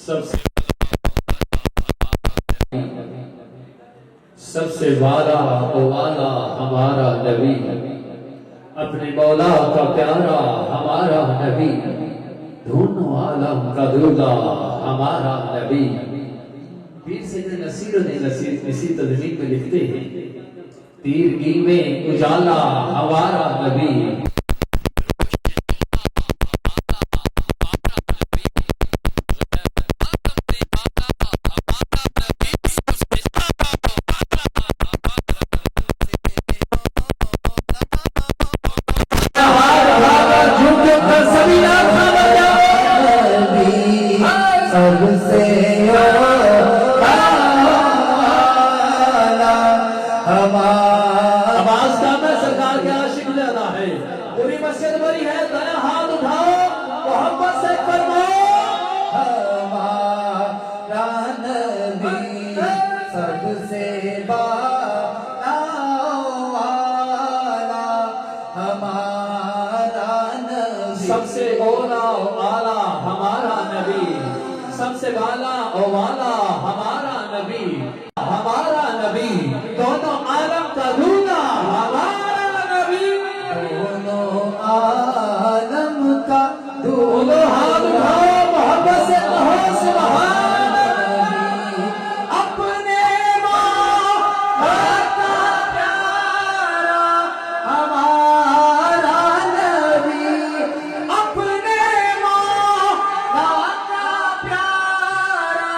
سب سے والا ہمارا نبی، اپنے مولا کا پیارا ہمارا نبی، دونوں عالم کا دولہ ہمارا نبی۔ پیر سید نصیر الدین نصیر اسی تدوین میں لکھتے ہیں، تیرگی میں اجالا ہمارا نبی، سب سے اولا اعلیٰ ہمارا نبی، سب سے والا والا ہمارا نبی، ہمارا نبی، دونوں عالم کا دولہ ہمارا نبی، دونوں عالم کا دولہ، ہاتھ اٹھاؤ محبت سے کہو سبحان نبی، اپنے مولا کا پیارا ہمارا نبی، اپنے مولا کا پیارا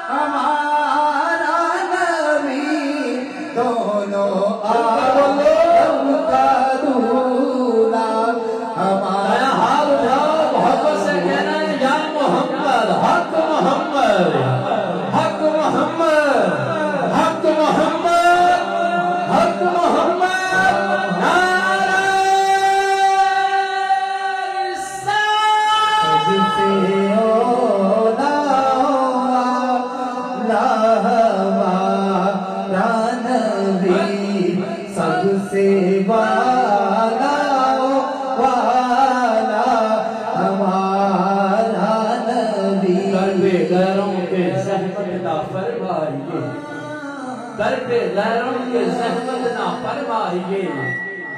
ہمارا نبی، دونوں عالم کا دولہ ہمارا۔ ہاتھ اٹھاؤ محبت سے کہنا ہے یا محمد، حق محمد، حق محمد، حق محمد، حق محمد، نعرہ رسالت۔ سب سے اولا ہمارا نبی، سب سے والا ہمارا نبی، در پہ غیروں کے زحمت نہ فرمائیے، در پہ غیروں کے زحمت نہ فرمائیے،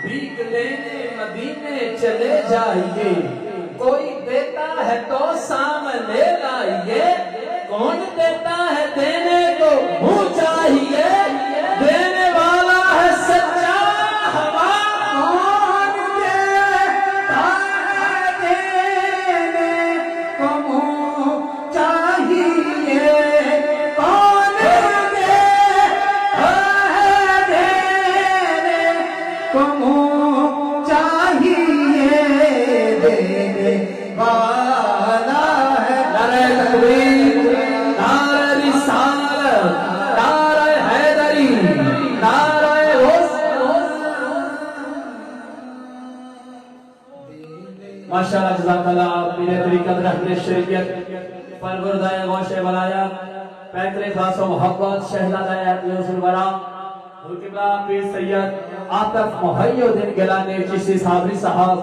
بھیک لینے مدینے چلے جائیے، کوئی دیتا ہے تو سامنے لائیے، کون دیتا ہے دینے کو منہ چاہیے، دینے والا ہے سچا ہمارا، کون دیتا ہے دینے کو منہ چاہیے، کون دیتا ہے دینے کو منہ چاہیے، دینے والا ہے۔ نعرہ تکبیر، نعرہ رسالت، نعرہ حیدری، نعرہ ماشاءاللہ جزاک اللہ۔ میرے طریقت رہبر شریعت پروردہ غوث ولایا پیکر خاص و محبت شہزادہ یوسف الورا قبلہ پیر سید عاطف محی الدین گیلانی چشتی صابری صاحب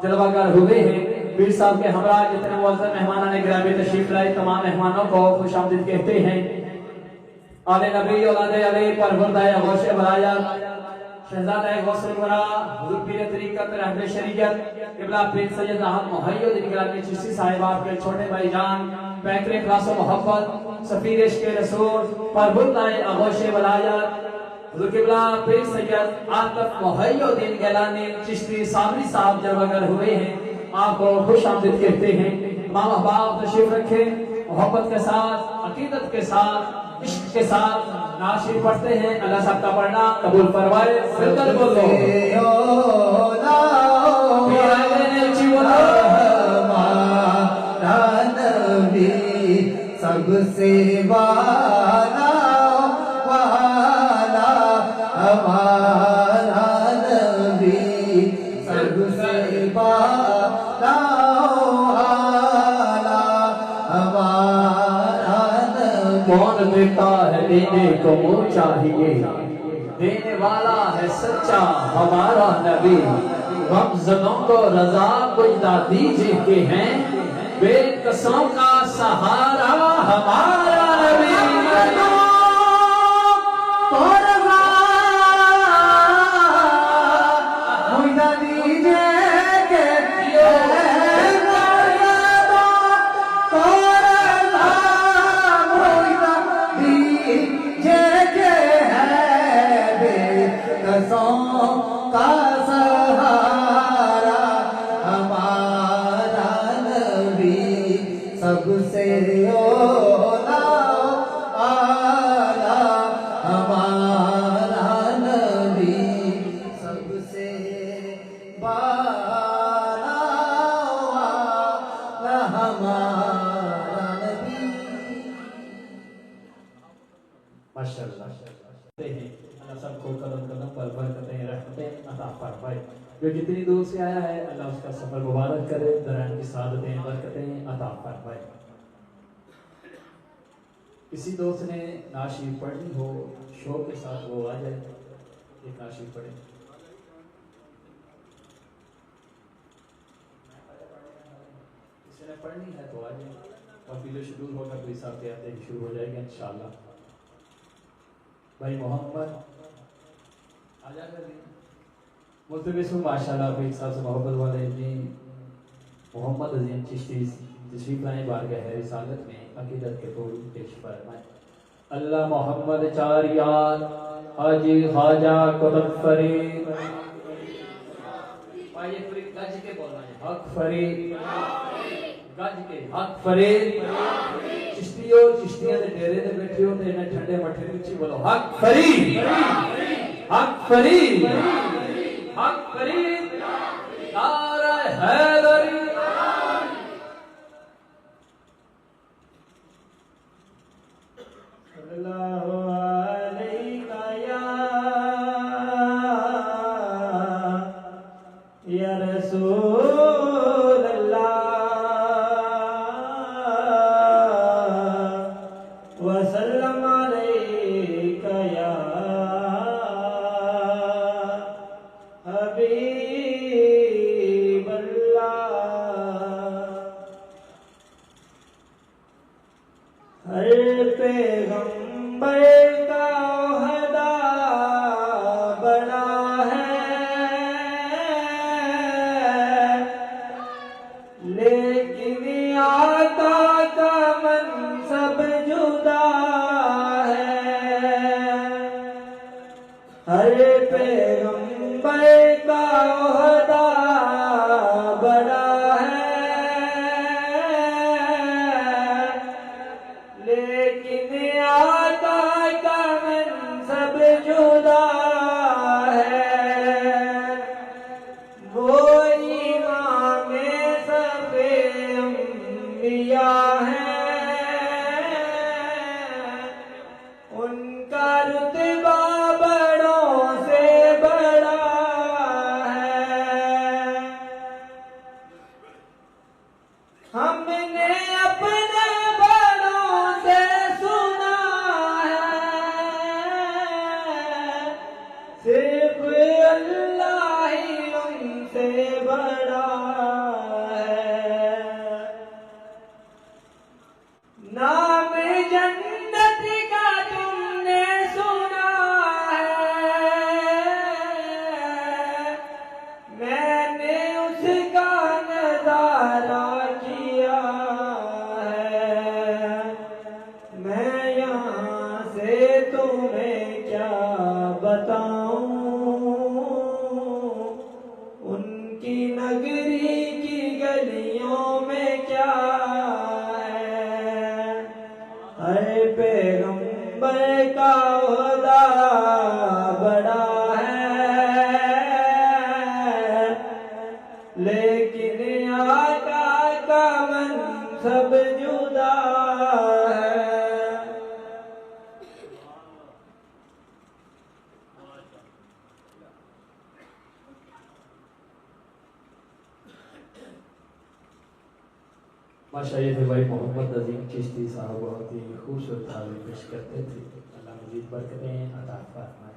جلوہ گر ہوئے ہیں۔ پیر صاحب کے ہمراہ جتنے معزز مہمانان گرامی تشریف لائے تمام مہمانوں کو خوش آمدید کہتے ہیں۔ آل نبی اولاد علی پروردہ غوث ولایا شہزادہ غوث الورا حضور پیر طریقت رہبر شریعت قبلہ پیر سید احمد محی الدین گیلانی چشتی صاحب آپ کے چھوٹے بھائی جان پیکر اخلاص و محبت سفیر عشق رسول پروردہ غوث ولایا حضور قبلہ پیر سید عاطف محی الدین گیلانی چشتی صابری صاحب جلوہ گر ہوئے ہیں، آپ کو خوش آمدید کہتے ہیں۔ امام احباب تشریف رکھیں، محبت کے ساتھ، عقیدت کے ساتھ، عشق کے ساتھ نعت شریف پڑھتے ہیں۔ اللہ صاحب کا پڑھنا قبول فرمائے، مل کر بولو پیر آئے نیچی بولو ہمارا نبی، سب سے والا ہمارا نبی، سب سے والا ہمارا نبی، کون دیتا ہے دینے کو منہ چاہیے، دینے والا ہے سچا ہمارا نبی، غم زدوں کو رضا کچھ دیجئے کہ ہیں، بے کسوں کا سہارا ہمارا نبی سب سے اولا آلہ ہمارا نبی سب سے بالا والا ہمارا نبی ماشاءاللہ اللہ سب کو قدم قدم پر برکتیں رحمتیں عطا فرمائے جو جتنی دور سے آیا ہے اللہ اس کا سفر مبارک کرے درائم کی سعادتیں برکتیں عطا فرمائے کسی دوست نے ناشید پڑھنی ہو شوق کے ساتھ وہ آ جائے ایک ناشید پڑھے کسی نے پڑھنی ہے تو آ جائے اور پیلے شروع ہوگا کوئی ساتھ آتے ہی شروع ہو جائے گا انشاءاللہ بھائی محمد آ جا کر ملتمس ہوں ماشاءاللہ آپ ایک ساتھ سے محبت والے جی محمد عظیم چشتی تشریف لائیں بارگاہ رسالت میں عقیدت کے طور پیش فرمائیں اللہ محمد چاریار حاجی خواجہ قطب فرید پائیے پوری گج کے بولنا ہے حق فرید گج کے حق فرید چشتیوں چشتیاں دے ڈیرے دے بیٹھے ہوتے ہیں ٹھنڈے مٹھے نیچے بولو حق فرید حق فرید حق فرید نعرہ حیدری اللہ علیہ یا رسول اللہ وسلم علیک یا حبیب اللہ ہر پیغمبر کا عہدہ بڑا ہے لیکن آقا کا منصب جدا ہے ہر پیغمبر کا عہدہ بڑا ہے لیکن آقا کا منصب جدا ہے وہ امام سب انبیاء ہیں ان کا رتبہ بڑوں سے بڑا ہے ہم نے اپنے بڑوں سے سنا ہے صرف اللہ ہی ان سے بڑا ہے نام جنت کا تم نے سنا ہے میں نے اس کا نظارہ کیا ہے میں یہاں سے تمہیں کیا بتاؤں ان کی نگری کی گلیوں میں کیا ہے ہر پیغمبر کا عہدہ بڑا ہے لیکن آقا کا منصب جدا ہے ماشاء یہ تھے بھائی محمد عظیم چشتی صاحب بہت ہی خوبصورت تعلیم پیش کرتے تھے اللہ مزید برکتیں عطا فرمائے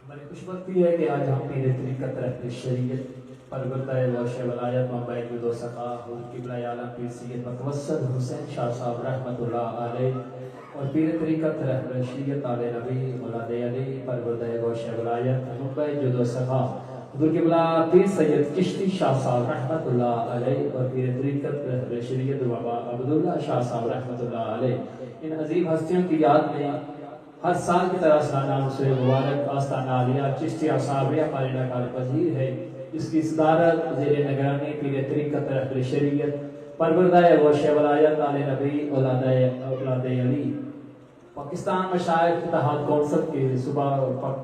بڑی خوش بختی ہے کہ آج ہم پیر طریقت رہتے شریعت پرورتہ غوث ولایت ممبئی میں دو سقا حضور قبلہ عالم پیر سید متوسط حسین شاہ صاحب رحمۃ اللہ علیہ اور پیر طریقت رہبر شریعت آل نبی اولاد علی پرورتہ غوث ولایت ممبئی جو دو سقا حضور قبلہ پیر سید چشتی شاہ صاحب رحمۃ اللہ علیہ اور پیر طریقت رہبر شریعت بابا عبداللہ شاہ صاحب رحمۃ اللہ علیہ، ان عظیم ہستیوں کی یاد میں ہر سال کی طرح سالانہ مسئلہ مبارک آستانہ عالیہ چشتیہ صابریہ پالینہ کار پذیر ہے، اس کی صدارت زیر نگرانی پیر طریقت رہبر شریعت پروردہ غوث ولایت آل نبی اولاد علی پاکستان مشائخ اتحاد کونسل کے صوبہ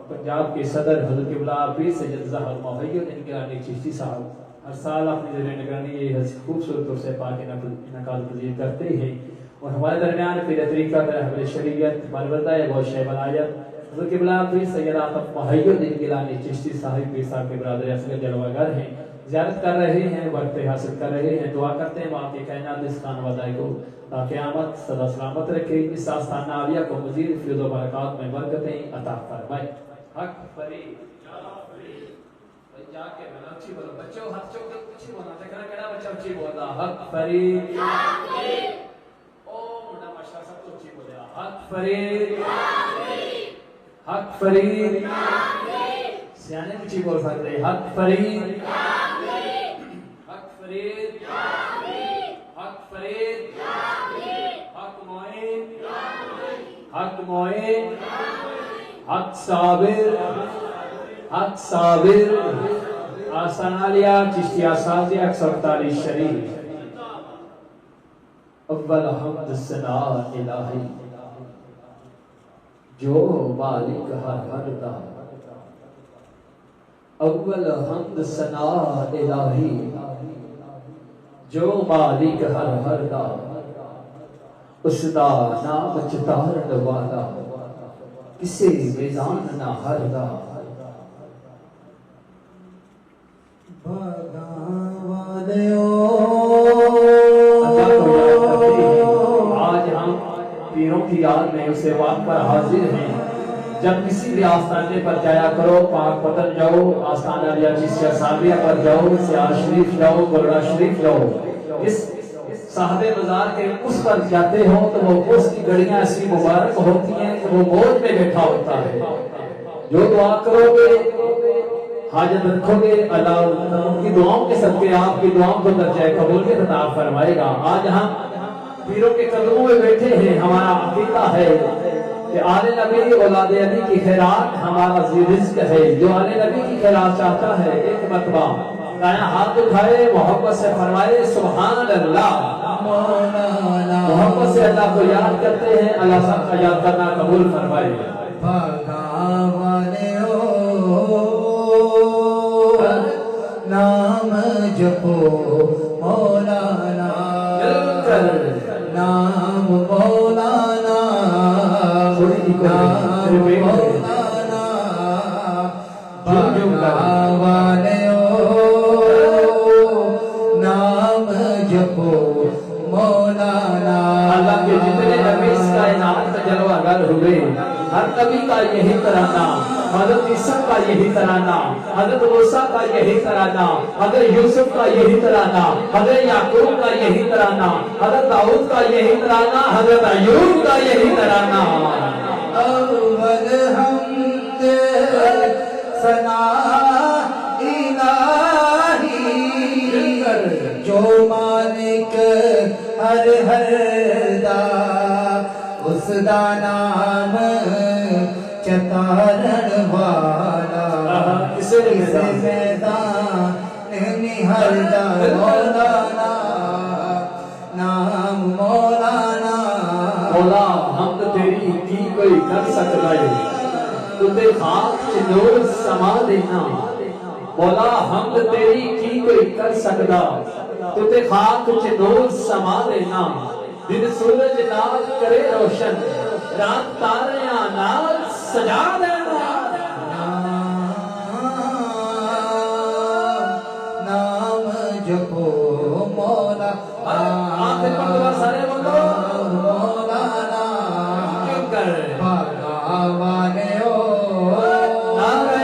پنجاب کے صدر حضرت قبلہ پیر سید ظاہر محمد انقلانی چشتی صاحب ہر سال اپنی زیر نگرانی یہ خوبصورت طور سے پاک انعقاد پذیر کرتے ہیں، اور ہمارے درمیان پیر طریقت رہبر شریعت پروردہ غوث ولایت حضرت قبلہ پیر سید آطف محمد انقلانی چشتی صاحب پیر صاحب کے برادر اصغر جلوہ گر ہیں، زیارت کر رہے ہیں، برکتیں حاصل کر رہے ہیں، دعا کرتے ہیں وہاں کے کائنات اس خانوادہ کو تا قیامت سدا سلامت رکھے، اس آستانہ عالیہ کو مزید فیض و برکات میں برکتیں عطا فرمائے۔ حق فرید جا کے بنا اچھی بولو بچوں ہاتھ چوک اچھی بولنا دیکھنا کیڑا بچہ اچھی بولتا حق فرید او موٹا ماشاءاللہ سب تو اچھی بولیا حق فرید حق فرید سیانے اچھی بول سکتے حق فرید حق فرید حق فرید حق معین حق معین حق صابر حق صابر آستانہ عالیہ چشتیہ سازی 148 شریف اول حمد ثنا الہی جو مالک ہر دا اول حمد ثنا الہی جو مالک ہر دا اس دا نام چتارن والا کسے میزان نہ ہر دا آج ہم پیروں کی یاد میں اسے وقت پر حاضر ہیں، جب کسی بھی آستانے پر جایا کرو، پاک پتن جاؤ، آستانہ عالیہ چشتیہ صابریہ پر جاؤ، سیاہ شریف جاؤ، گلڑا شریف جاؤ، اس صاحب مزار کے اس پر جاتے ہو تو وہ اس کی گھڑیاں ایسی مبارک ہوتی ہیں کہ وہ موج میں بیٹھا ہوتا ہے، جو دعا کرو گے حاجت رکھو گے اللہ ان کی دعاؤں کے صدقے آپ کی دعاؤں کو درجہ قبولیت عطا فرمائے گا۔ آج ہم پیروں کے قدموں میں بیٹھے ہیں، ہمارا عقیدہ ہے کہ آل نبی اولاد علی کی خیرات ہمارا رزق ہے، جو آل نبی کی خیرات چاہتا ہے ایک مرتبہ دائیں ہاتھ اٹھائے محبت سے فرمائے سبحان اللہ، محبت سے اللہ کو یاد کرتے ہیں، اللہ سب کا یاد کرنا قبول فرمائے۔ نام جپو مولانا نام مولانا نام مولانا باغا والیو نام جپو مولانا۔ اللہ کے جتنے نبی اس کائنات کا جلوہ گر ہوئے، ہر نبی کا یہی ترانہ، حضرت عیسیٰ کا یہی ترانہ، حضرت موسیٰ کا یہی ترانہ، حضرت یوسف کا یہی ترانہ، حضرت یعقوب کا یہی ترانہ، حضرت داؤد کا یہی ترانہ، حضرت ایوب کا یہی ترانہ۔ اول حمد ثنا الہی جو مالک ہر دا اس دا نام چتارن والا اسے میدان نہر دا مولانا نام مولانا۔ مولا حمد تیری کی کوئی کر سکتا ہے، تجھے خاک چنور سما دینا، مولا حمد تیری کی کوئی کر سکتا، تجھے خاک چنور سما دینا، دن سورج نال کرے روشن، رات تاریاں نال سجا دینا۔ نام جپو مولا آخر مرتبہ سارے بولو مولانا کیوں کر باغا والیو نعرہ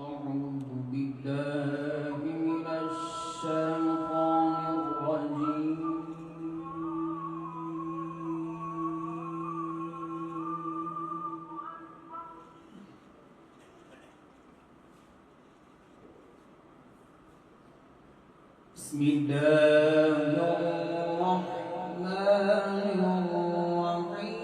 أعوذ بالله من الشيطان الرجيم. بسم الله الرحمن الرحيم.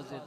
زد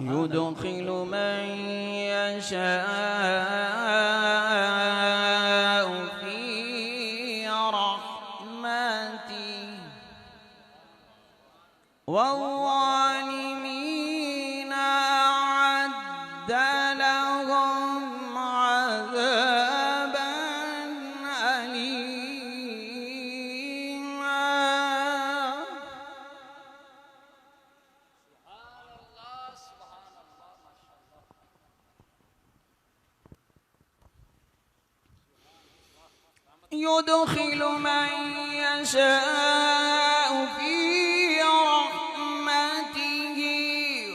يدخل من يشاء في رحمته والظالمين أعد لهم عذابا أليما يدخل من يشاء في رحمته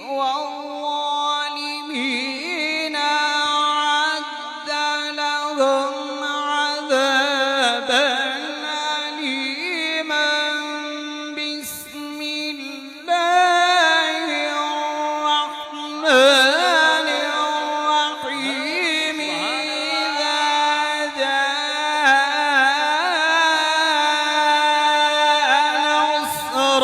والظالمين أعد لهم عذابا أليما بسم الله الرحمن الرحيم إذا نصر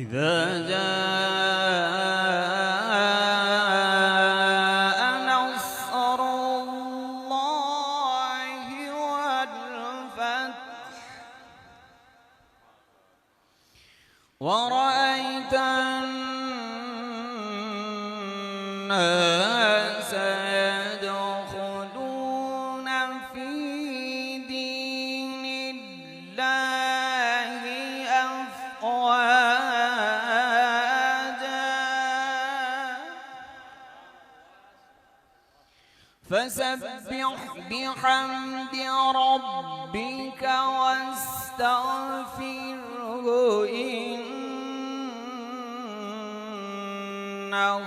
إذا جاء نصر الله والفتح ورأيت الناس يدخلون في دين الله أفواجا فسبح بحمد ربك واستغفره إنه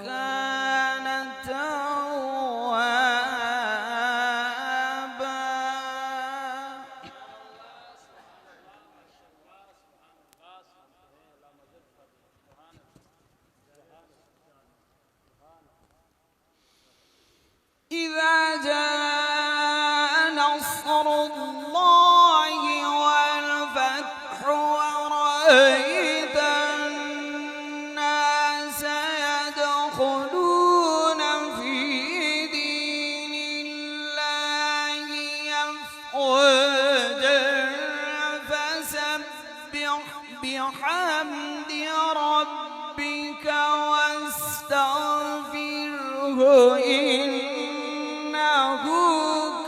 كان توابا إذا جاء نصر الله والفتح ورأيت الناس يدخلون في دين الله أفواجا فسبح بحمد ربك واستغفره إنه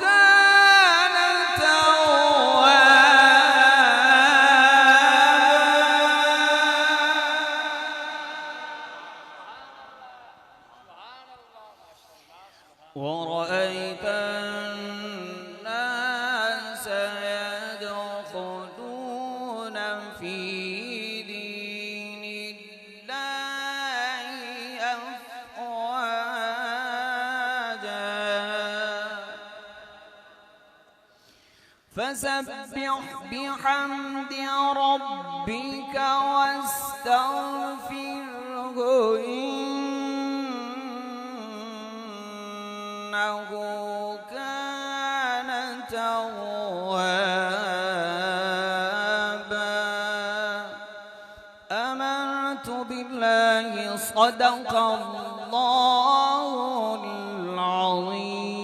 كان توابا ورأيت الناس يدخلون في دين الله أفواجا فسبح بحمد ربك واستغفره إنه كان توابا آمنت بالله صدق الله العظيم